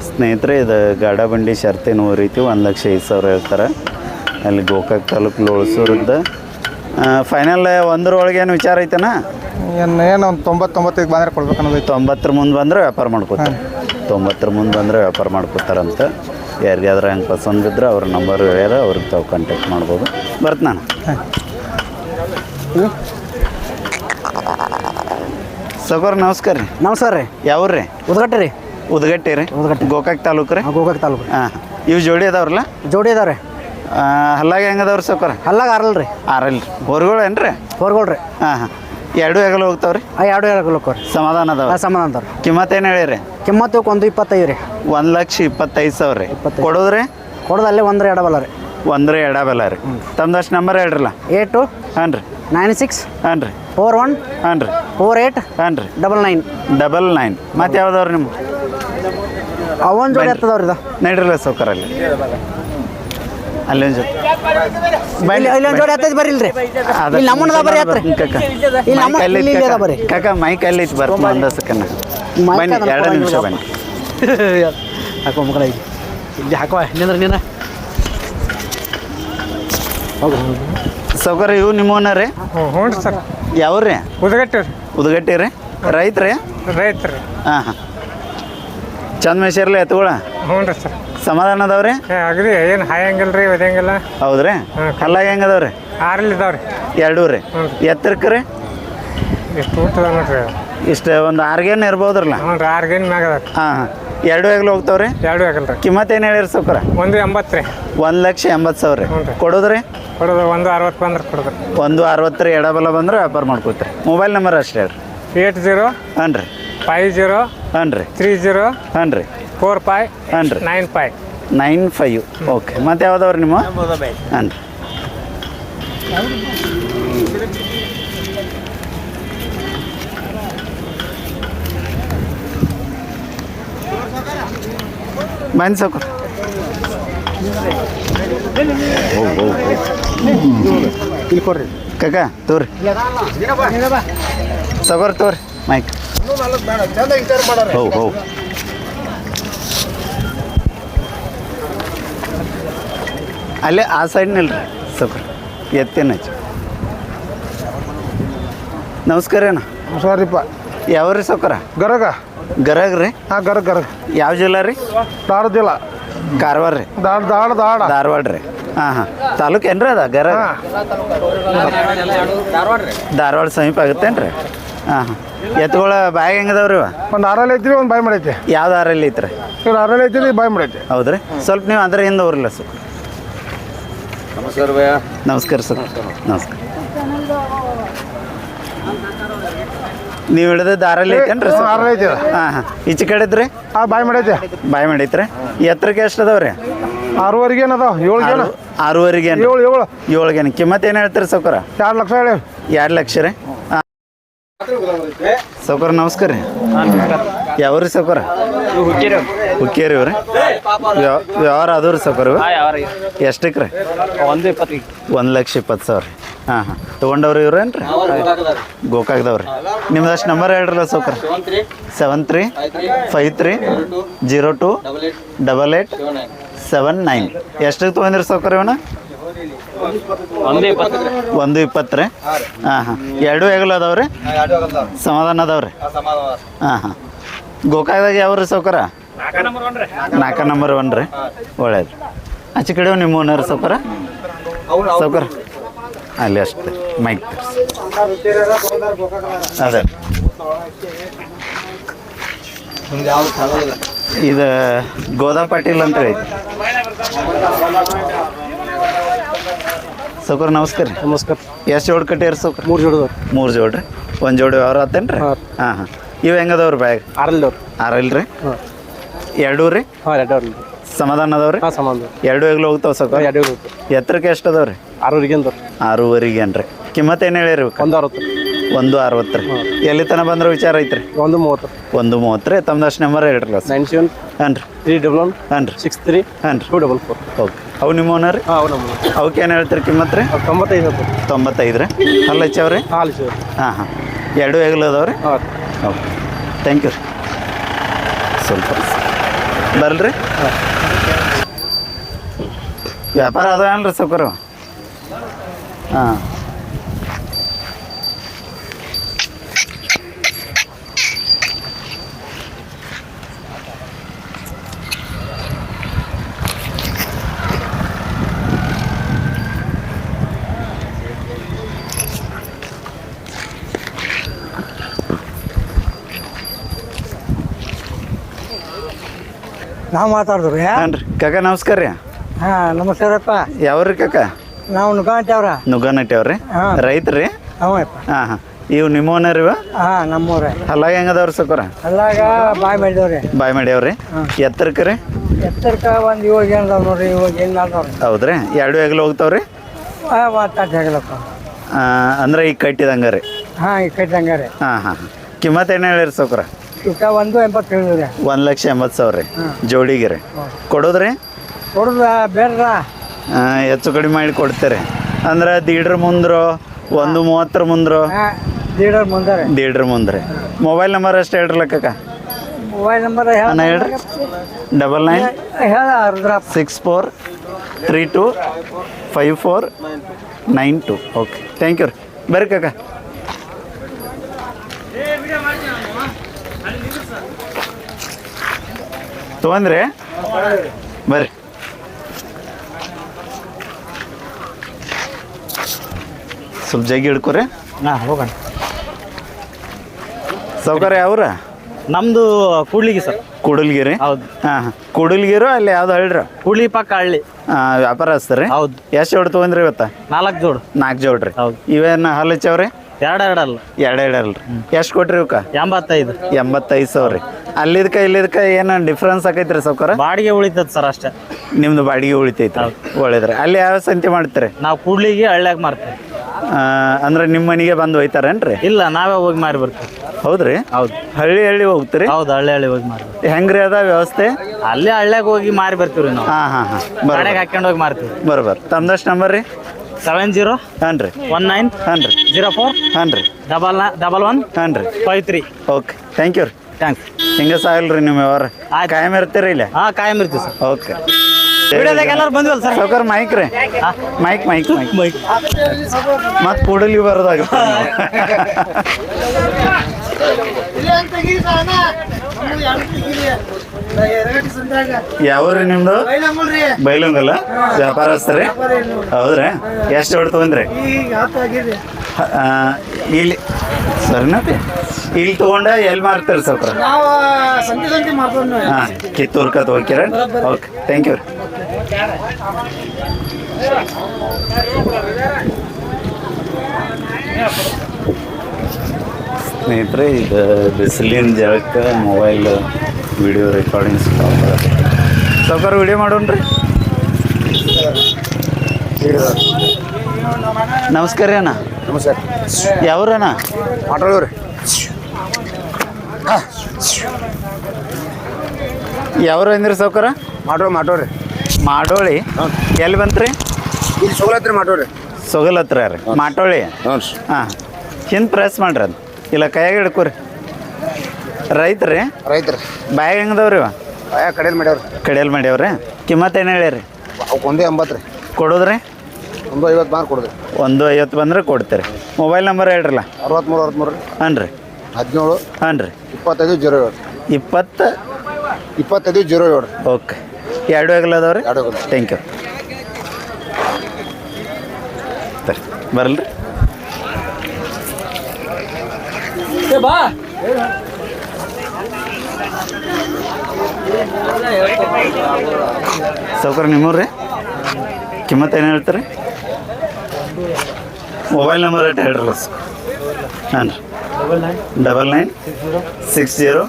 ಸ್ನೇಹಿತರೆ ಇದು ಗಾಡ ಬಂಡಿ ಶರ್ತಿನ ರೀತಿ 1,05,000 ಹೇಳ್ತಾರೆ. ಅಲ್ಲಿ ಗೋಕಾಕ್ ತಾಲೂಕು ಲೋಳ್ಸೂರದ್ದು ಫೈನಲ್ 100 ಒಳಗೆ ಏನು ವಿಚಾರ ಐತಣ್ಣ? ಏನು ಒಂದು 90-95 ಬಂದ್ರೆ ಕೊಡ್ಬೇಕು ಅನ್ನೋದೈತೆ. 90 ಮುಂದೆ ಬಂದರೆ ವ್ಯಾಪಾರ ಮಾಡ್ಕೋತಾರೆ. 90 ಮುಂದೆ ಬಂದರೆ ವ್ಯಾಪಾರ ಮಾಡ್ಕೋತಾರಂತ. ಯಾರಿಗಾದ್ರೆ ಹಂಗೆ ಪಸಂದ್ ಇದ್ರೆ ಅವ್ರ ನಂಬರ್ ಹೇಳ್ಯಾರ, ಅವ್ರಿಗೆ ತಾವು ಕಾಂಟ್ಯಾಕ್ಟ್ ಮಾಡ್ಬೋದು. ಬರ್ತ ನಾನು. ಸಗೋರ್ ನಮಸ್ಕಾರ ರೀ. ನಮಸ್ಕಾರ ರೀ. ಯಾವ್ರು ರೀ? ಉದ್ಗಟ್ಟೆ ರೀ. ಉದ್ಗಟ್ಟಿ ರೀ? ಗೋಕಾಕ್ ತಾಲೂಕು ರೀ? ಗೋಕಾಕ್ ತಾಲೂಕು. ಹಾಂ. ಇವು ಜೋಡಿ ಅದಾವ್ರಲ್ಲ? ಜೋಡಿ ಅದಾವ ರೀ. ಹಲ್ಲಾಗ ಹೆಂಗದವ್ರಿ ಸೌಕರ? ಹಲ್ಲಾಗ ಆರಲ್ಲ ರೀ. ಆರಲ್ಲ ರೀ. ಹೊರಗಳು ಏನು ರೀ? ಹೊರ್ಗಳು ರೀ. ಹಾಂ ಹಾಂ. 2 ಹೆಗಲು ಹೋಗ್ತಾವ್ರಿ? 2 ಹೇಳಕ್ಕೆ ಸಮಾಧಾನ ಅದಾವ? ಸಮಾಧಾನ ಅಂತಾರ. ಕಿಮ್ಮತ್ತು ಏನು ಹೇಳಿರಿ? ಕಿಮ್ಮತ್ತು 125 ರೀ. 1,25,000 ರೀ. ಕೊಡೋದ್ರಿ? ಕೊಡೋದಲ್ಲೇ 1 ಎಡಬಲ್ಲ ರೀ. 1 ಎಡಬಲ್ಲ ರೀ. ತಮ್ದಷ್ಟು ನಂಬರ್ ಹೇಳ್ರಲ್ಲ. 8 ಹಾಂ ರೀ 96 ಹಾಂ ರೀ 41 ಹಾಂ ರೀ 48 ಹಾಂ ರೀ 99. ಮತ್ತು ಯಾವ್ದವ್ರಿ ನಿಮ್ಮ? ಅವನ್ ಜೋಡಿ ಹತ್ತದವ್ರಿ ಇದು. ನಡೀರಲ್ಲ ಸೌಕರಲ್ಲಿ ಅಲ್ಲಿ ಒಂದು ಜೊತೆ ಇಲ್ಲಿ ಒಂದು ಜೋಡಿ ಹತ್ತೈತಿ ಬರ್ರಿಲ್ರಿ. ಇಲ್ಲಿ ನಮ್ಮನ್ನ ಬರ್ರಿ ಹತ್ರ. ಇಲ್ಲಿ ನಮ್ಮ ಇಲ್ಲಿ ಅದ ಬರ್ರಿ. ಕಾಕ ಮೈಕ್ ಅಲ್ಲಿ ಐತಿ ಬರ್ತೀನಿ ಒಂದ ಸೆಕೆಂಡ್. ಬನ್ನಿ 2 ನಿಮಿಷ ಬನ್ನಿ. ಹಾಕೋ ಮಕ್ಕಳ ಇಲ್ಲಿ ಹಾಕೋ ನಿಂದ್ರ ಸೌಕರ್ಯ ಇವು ನಿಮ್ಮವನ್ನ ರೀ? ಹ್ಞೂ ರೀ ಸರ್. ಯಾವ್ರಿ? ಉದಗಟ್ಟಿ ರೀ. ಉದಗಟ್ಟಿ ರೀ? ರೈತ್ರಿ? ರೈತ್ರಿ. ಹಾಂ ಹಾಂ. ಚಂದ ಮೇಶರ್ಲಿ ಎತ್ತುಗಳ? ಹ್ಞೂ ರೀ ಸರ್. ಸಮಾಧಾನ ಅದಾವ್ರಿ? ಅಗದಿ ಏನು ಹಾಯಂಗಿಲ್ಲ ರೀ ಒದಂಗಿಲ್ಲ. ಹೌದ್ರಿ? ಕಲ್ಲಾಗ ಹೆಂಗದವ್ರಿ? 6 ಇದಾವ್ರಿ. 2 ರೀ. ಎತ್ತರಕ್ಕೆ ರೀ? ಎಷ್ಟು ಊಟದ ನೋಡ್ರಿ. ಇಷ್ಟು ಒಂದು 6 ಗೇನ್ ಇರ್ಬೋದ್ರಲ್ಲ? ಹ್ಞೂ ರೀ 6 ಗೇನ್ ಮ್ಯಾಗ ಅದ. ಹಾಂ ಹಾಂ. 2 ಹೆಗ್ಲು ಹೋಗ್ತಾವ್ರಿ? 2 ಆಗಲ್ಲ ರೀ. ಕಿಮ್ಮತ್ತು ಏನು ಹೇಳಿರಿ ಸೌಕರ? 180 ರೀ. 1,80,000 ರೀ. ಹ್ಞೂ ರೀ. ಕೊಡೋದ್ರಿ? ಕೊಡೋದು 160 ಬಂದ್ರೆ ಕೊಡೋದು. 160 ರೀ. ಎಡಬಲ ಬಂದ್ರೆ ವ್ಯಾಪಾರ ಮಾಡ್ಕೋತೀರಿ. ಮೊಬೈಲ್ ನಂಬರ್ ಅಷ್ಟೇ ಹೇಳ್ರಿ. 80 ಹಾಂ ರೀ 50 ಹಾಂ ರೀ 30 ಹಾಂ ರೀ 45 ಹಾಂ ರೀ 95. 95. ಓಕೆ. ಮತ್ತು ಯಾವ್ದವ್ರಿ ನಿಮ್ಮ? ಹಾಂ ರೀ. ಬನ್ನಿ ಸೌಕರ್. ಇಲ್ಲಿ ಕೊಡ್ರಿ ಕಾಕ ತೋರಿ ಸೌಕರ್ ತೋರಿ ಮೈಕ್. ಹೌದು ಅಲ್ಲೇ ಆ ಸೈಡ್ ನಿಲ್ರಿ ಸೌಕರ್. ಎತ್ತೇನ ನಮಸ್ಕಾರ ಅಣ್ಣ. ಸಾರಿಪ್ಪ. ಯಾವ್ರಿ ಸೌಕರ? ಗರಗ. ಗರಗ್ ರೀ? ಹಾಂ ಗರಗ. ಯಾವ ಜಿಲ್ಲಾ ರೀ? ದಾಡದಿಲ್ಲ. ಕಾರವಾರ ರೀ? ಧಾರವಾಡ ರೀ. ಹಾಂ ಹಾಂ. ತಾಲೂಕು ಏನ್ರಿ ಅದ ಗರಗ? ಧಾರವಾಡ ಸಮೀಪ ಆಗುತ್ತೇನು ರೀ? ಹಾಂ ಹಾಂ. ಎತ್ತುಗಳ ಬಾಯಿ ಹೆಂಗದವ್ರಿ? ಒಂದು 6 ಐತಿ, ಒಂದು ಬಾಯ್ ಮಾಡೈತಿ. ಯಾವ್ದು 6 ಐತ್ರಿ? 6 ಐತಿ, ಬಾಯ್ ಮಾಡೈತಿ. ಹೌದ್ರಿ? ಸ್ವಲ್ಪ ನೀವು ಅದ್ರ ಹಿಂದೆ ಹೋಗ್ರಲ್ಲ ಸರ್. ನಮಸ್ಕಾರ ಭಯ್ಯ. ನಮಸ್ಕಾರ ಸರ್. ನಮಸ್ಕಾರ. ನೀವು ಹಿಡಿದ ದಾರಲ್ಲಿ ಐತೇನ್ರಿ ಐತಿ ಹಾಂ ಹಾಂ ಈಚೆ ಕಡೆ ಇದ್ರಿ ಬಾಯ್ ಮಾಡೈತೆ ಬಾಯ್ ಮಾಡೈತ್ರಿ ಎತ್ತರಕ್ಕೆ ಎಷ್ಟು ಅದಾವ್ರಿ 6ವರೆಗೆ ಏನದಾವ 7 6ವರೆಗೆ 7 ಕಿಮ್ಮತ್ತು ಏನು ಹೇಳ್ತೀರಿ ಸೌಕರ 2 ಲಕ್ಷ ಹೇಳಿ 2 ಲಕ್ಷ ರೀ ಸೌಕರ ನಮಸ್ಕಾರ ರೀ ಯಾವ್ರಿ ಸೌಕರ ಹುಕ್ಕೇರಿ ಇವ್ರಿ ವ್ಯವಹಾರ ಅದವ್ರಿ ಸೌಕರ ಎಷ್ಟಕ್ಕೆ ರೀ 1,20,000 ಹಾಂ ಹಾಂ ತೊಗೊಂಡವ್ರಿ ಇವ್ರೇನ್ರಿ ಗೋಕಾಕ್ದವ್ರಿ ನಿಮ್ದು ಅಷ್ಟು ನಂಬರ್ ಹೇಳ್ರಲ್ಲ ಸೌಕರ 7352028879 ಎಷ್ಟಕ್ಕೆ ತೊಗೊಂಡ್ರಿ ಸೌಕರ ಇವನ 1,20,000 ರೀ ಹಾಂ ಹಾಂ 2 ಹೆಗಲು ಅದಾವ್ರಿ ಸಮಾಧಾನ ಅದಾವ್ರಿ ಹಾಂ ಹಾಂ ಗೋಕಾಕ್ದಾಗ ಯಾವ್ರಿ ಸೌಕರ 4 ನಂಬರ್ 1 ರೀ ಒಳ್ಳೇದು ಆಚೆ ಕಡೆ ನಿಮ್ಮ ಓನರ್ ಸೌಕರ ಅಲ್ಲಿ ಅಷ್ಟೇ ಮೈಕ್ ಅದೇ ಇದು ಗೋದಾ ಪಾಟೀಲ್ ಅಂತ ಹೇಳಿ ಸೌಕರ್ ನಮಸ್ಕಾರ ರೀ ಎಷ್ಟು ಜೋಡಿ ಕಟ್ಟಿರಿ ಸೌಕರ್ 3 ಜೋಡಿ ರೀ 1 ಜೋಡಿ ವ್ಯವಹಾರ ಆತೇನು ರೀ ಹಾಂ ಹಾಂ ಇವು ಹೆಂಗದವ್ರಿ ಬ್ಯಾಗ್ 6 ರೀ 2 ರೀ ಸಮಾಧಾನ ಅದಾವ್ರಿ 2 ಹೆಗ್ಲು ಹೋಗ್ತಾವ ಸೌಕರ್ ಎತ್ತರಕ್ಕೆ ಎಷ್ಟು ಅದಾವ್ರಿ 6ವರೆಗೆ ಏನ್ರಿ ಕಿಮ್ಮತ್ತು ಏನು ಹೇಳಿರಿ 1,60 ರೀ ಎಲ್ಲಿ ತನಕ ಬಂದ್ರೆ ವಿಚಾರ ಐತ್ರಿ 1,30 ರೀ ತಮ್ದಷ್ಟು ನಂಬರ್ ಹೇಳ್ರಲ್ಲ ಹಾಂ ರೀ ಹಾಂ ರೀ 63 ಹಾಂ ರೀ 244 ಓಕೆ ಅವು ನಿಮ್ಮ ಓನರ್ ರೀ ಅವಕ್ಕೆ ಏನು ಹೇಳ್ತೀರಿ ಕಿಮ್ಮತ್ತು ರೀ 95 ರೀ ಅಲ್ಲ ಹಚ್ಚವ್ರಿ ಹಾಂ ಹಾಂ 2 ಹೆಗ್ಲು ಅದಾವ್ರಿ ಓಕೆ ಥ್ಯಾಂಕ್ ಯು ರೀ ಸ್ವಲ್ಪ ಬರ್ರಿ ವ್ಯಾಪಾರ ಅದೇನ್ರಿ ಸೌಕರು ಹಾಂ ನಾವು ಮಾತಾಡಿದ್ರಿ ಹಾಂ ರೀ ಕಾಕ ನಮಸ್ಕಾರ ರೀ ಹಾಂ ನಮಸ್ಕಾರಪ್ಪ ಯಾವ್ರಿ ಕಾಕ ನಾವು ನುಗ್ಗಾಂತೇವ್ರ ನುಗ್ಗನಟ್ಟಿ ಅವ್ರಿ ರೈತ್ರಿ ಅವಪ್ಪ ಹಾಂ ಹಾಂ ಇವು ನಿಮ್ಮ ಓನರ್ ಇವ ಹಾಂ ನಮ್ಮೂರೇ ಅಲ್ಲಾಗ ಹೆಂಗದವ್ರಿ ಸೌಕರ ಅಲ್ಲಾಗ ಬಾಯ್ ಮಾಡಿದವ್ರಿ ಬಾಯ್ ಮಾಡ್ಯಾವ್ರಿ ಎತ್ತರಕ್ಕೆ ರೀ ಎತ್ತರಕ್ಕೆ ಒಂದು ಇವಾಗ ಏನದಾವ ನೋಡ್ರಿ ಇವಾಗ ಏನು ಅದಾವ್ರಿ ಹೌದ್ರಿ 2 ಹೆಗ್ಲು ಹೋಗ್ತಾವ್ರಿ ಮಾತಾಡ್ಸಿ ಹೇಳಪ್ಪ ಅಂದ್ರೆ ಈಗ ಕಟ್ಟಿದಂಗೆ ರೀ ಹಾಂ ಈ ಕಟ್ಟಂಗೆ ರೀ ಹಾಂ ಹಾಂ ಕಿಮ್ಮತ್ತು ಏನು ಹೇಳಿರಿ ಸೌಕರ ಇವಕ್ಕ 1,80 ಹೇಳಿದ್ರಿ 1,80,000 ರೀ ಜೋಡಿಗೆ ರೀ ಕೊಡೋದ್ರಿ ಕೊಡುದ ಬೇಡ್ರ ಹೆಚ್ಚು ಕಡಿಮೆ ಮಾಡಿ ಕೊಡ್ತೀರಿ ಅಂದ್ರೆ ದೀಡ್ರ ಮುಂದ್ರೋ 1,30 ಮುಂದ್ರೋ ಲೀಡರ್ ಮುಂದೆ ರೀ ದೀಡ್ರ ಮುಂದ್ರಿ ಮೊಬೈಲ್ ನಂಬರ್ ಅಷ್ಟು ಹೇಳ್ರಲ್ಲ ಕಾಕ ಮೊಬೈಲ್ ನಂಬರ್ ಅಣ್ಣ ಹೇಳ್ರಿ 99 ಹೇಳ ರುದ್ರಪ್ಪ 64325492 ಓಕೆ ಥ್ಯಾಂಕ್ ಯು ರೀ ಬರ್ರಿ ಕಾಕ ತೊಗೊಂಡ್ರಿ ಬರ್ರಿ ಸ್ವಲ್ಪ ಜಗ್ಗಿ ಹಿಡ್ಕೊರಿ ಹಾಂ ಹೋಗೋಣ ಸೌಕರ್ಯ ಯಾವ್ರ ನಮ್ಮದು ಕೂಡ್ಲಿಗಿ ಸರ್ ಕೂಡಲ್ಗಿರಿ ಹೌದು ಹಾಂ ಹಾಂ ಕೂಡಲ್ಗಿರು ಅಲ್ಲಿ ಯಾವ್ದು ಹೇಳ್ರಿ ಕೂಡ್ಲಿ ಪಕ್ಕ ಹಳ್ಳಿ ವ್ಯಾಪಾರ ಹಚ್ತಾರೆ ಹೌದು ಎಷ್ಟು ಜೋಡಿ ತೊಗೊಂಡ್ರಿ ಇವತ್ತ 4 ಜೋಡು 4 ಜೋಡ್ರಿ ಹೌದು ಇವೇನು ಹಲ್ಲು ಹಚ್ಚವ್ರಿ 2 ಅಲ್ಲ 2 ಅಲ್ರಿ ಎಷ್ಟು ಕೊಟ್ರಿ ಇವಕ್ಕ 85 ರೀ ಅಲ್ಲಿದ್ಕ ಇಲ್ಲಿದ್ಕ ಏನು ಡಿಫ್ರೆನ್ಸ್ ಆಕೈತ್ರಿ ಸೌಕರ ಬಾಡಿಗೆ ಉಳಿತದ ಸರ್ ಅಷ್ಟೇ ನಿಮ್ದು ಬಾಡಿಗೆ ಉಳಿತೈತ್ರಿ ಒಳ್ಳೇದ್ರಿ ಅಲ್ಲಿ ಯಾವ ಸಂತೆ ಮಾಡ್ತೀರಿ ನಾವು ಕೂಡ್ಲಿಗೆ ಹಳ್ಳ್ಯಾಗ ಮಾರ್ತೀವಿ ಅಂದ್ರೆ ನಿಮ್ಮ ಮನೆಗೆ ಬಂದು ಒಯ್ತಾರೇನ್ರಿ ಇಲ್ಲ ನಾವೇ ಹೋಗಿ ಮಾರಿ ಬರ್ತೀವಿ ಹೌದ್ರಿ ಹೌದು ಹಳ್ಳಿ ಹೋಗ್ತೀರಿ ಹೌದು ಹಳ್ಳಿ ಹೋಗಿ ಮಾರಿ ಹೆಂಗ್ರಿ ಅದ ವ್ಯವಸ್ಥೆ ಅಲ್ಲೇ ಹಳ್ಳ್ಯಾಗ ಹೋಗಿ ಮಾರಿ ಬರ್ತೀವಿ ನಾವು ಹಾಂ ಹಾಂ ಹಾಂ ಗಾಡಿಗೆ ಹಾಕೊಂಡು ಹೋಗಿ ಮಾರ್ತೀವಿ ಬರೋಬರ್ ತಮ್ದಷ್ಟು ನಂಬರ್ ರೀ 70 ಹಾಂ ರೀ 19 ಹಾಂ ರೀ 04 ಹಾಂ ರೀ 11 ಹಾಂ ರೀ 53 ಓಕೆ ಥ್ಯಾಂಕ್ ಯು ರೀ ಥ್ಯಾಂಕ್ಸ್ ಹಿಂಗೆ ಸಾಗಲ್ರಿ ನಿಮ್ಮ ವ್ಯವಹಾರ ಕಾಯಂ ಇರ್ತೀರಿ ಇಲ್ಲ ಹಾಂ ಕಾಯಂ ಇರ್ತೀವಿ ಸರ್ ಓಕೆ ವಿಡಿಯೋದಾಗ ಎಲ್ಲರೂ ಬಂದ್ವಲ್ಲ ಸರ್ ಸೌಕರ್ ಮೈಕ್ ರೀ ಮೈಕ್ ಮತ್ತೆ ಕೂಡಲಿ ಬರೋದಾಗ ಯಾವ್ರಿ ನಿಮ್ದು ಬೈಲಂಗಲ್ಲ ವ್ಯಾಪಾರಸ್ಥರಿ ಹೌದ್ರಿ ಎಷ್ಟು ಹೊಡ್ ತೊಗೊಂಡ್ರಿ ಇಲ್ಲಿ ಸರಿನತಿ ಇಲ್ಲಿ ತೊಗೊಂಡ ಎಲ್ಲಿ ಮಾರ್ತೀರಿ ಸೌಕರ್ ಹಾಂ ಕಿತ್ತೂರ್ಕ ತಗೋಕಿರ ಓಕೆ ಥ್ಯಾಂಕ್ ಯು ರೀ ಸ್ನೇಹಿತರೆ ಇದು ಬಿಸಿಲಿನ ಜಳಕ್ಕೆ ಮೊಬೈಲ್ ವಿಡಿಯೋ ರೆಕಾರ್ಡಿಂಗ್ ಸಾವ್ಕಾರ ವಿಡಿಯೋ ಮಾಡೋಣ್ರಿ. ನಮಸ್ಕಾರ ರೀ ಅಣ್ಣ. ನಮಸ್ಕಾರ. ಯಾವ್ರಣ್ಣ? ಮಾತಾಡೋರಿ. ಯಾವ್ರು ಅಂದ್ರಿ ಸಾವ್ಕಾರ? ಮಾತಾಡ್ರಿ. ಮಾಡೋಳಿ ಎಲ್ಲಿ ಬಂತ್ರಿ? ಇಲ್ಲಿ ಸೋಲತ್ರಿ ಮಾತಾಡ್ರಿ. ಸೊಗಲತ್ರ ರೀ ಮಾಟೋಳಿ. ಹ್ಞೂ ಹಾಂ ಹಿಂದೆ ಪ್ರೆಸ್ ಮಾಡ್ರಿ ಅದು ಇಲ್ಲ ಕೈಯಾಗ ಹಿಡ್ಕೊರಿ. ರೈತ್ರಿ ರೈತರು ಬ್ಯಾಗ್ ಹೆಂಗದವ್ರಿ ಇವ? ಕಡೆಯಲ್ಲಿ ಮಾಡ್ಯಾವ್ರಿ. ಕಡೆಯಲ್ಲಿ ಮಾಡ್ಯಾವ್ರಿ. ಕಿಮ್ಮತ್ತು ಏನು ಹೇಳಿರಿ? ಅವಕ್ಕೆ 180 ರೀ. ಕೊಡೋದ್ರಿ? 150 ಮಾರು ಕೊಡಿದ್ರಿ. 150 ಬಂದ್ರೆ ಕೊಡ್ತೀರಿ. Mobile number ಹೇಳ್ರಲ್ಲ. 63 ರೀ. ಹಾಂ ರೀ 17 ಹಾಂ ರೀ 25 07 25 07. ಓಕೆ. ಎರಡು ಆಗಲ್ಲದವ್ರಿ? ಎರಡು ಆಗಲ್ಲ. Thank you. ಸರಿ ಬರಲ್ರಿ. ಸಾವ್ಕಾರ ನಿಮ್ಮೂರು ರೀ? ಕಿಮ್ಮತ್ತು ಏನು ಹೇಳ್ತಾರೆ? ಮೊಬೈಲ್ ನಂಬರ್ ಅಟ್ ಹೇಳ್ರಲ್ಲ. ಹಾಂ ರೀ 9960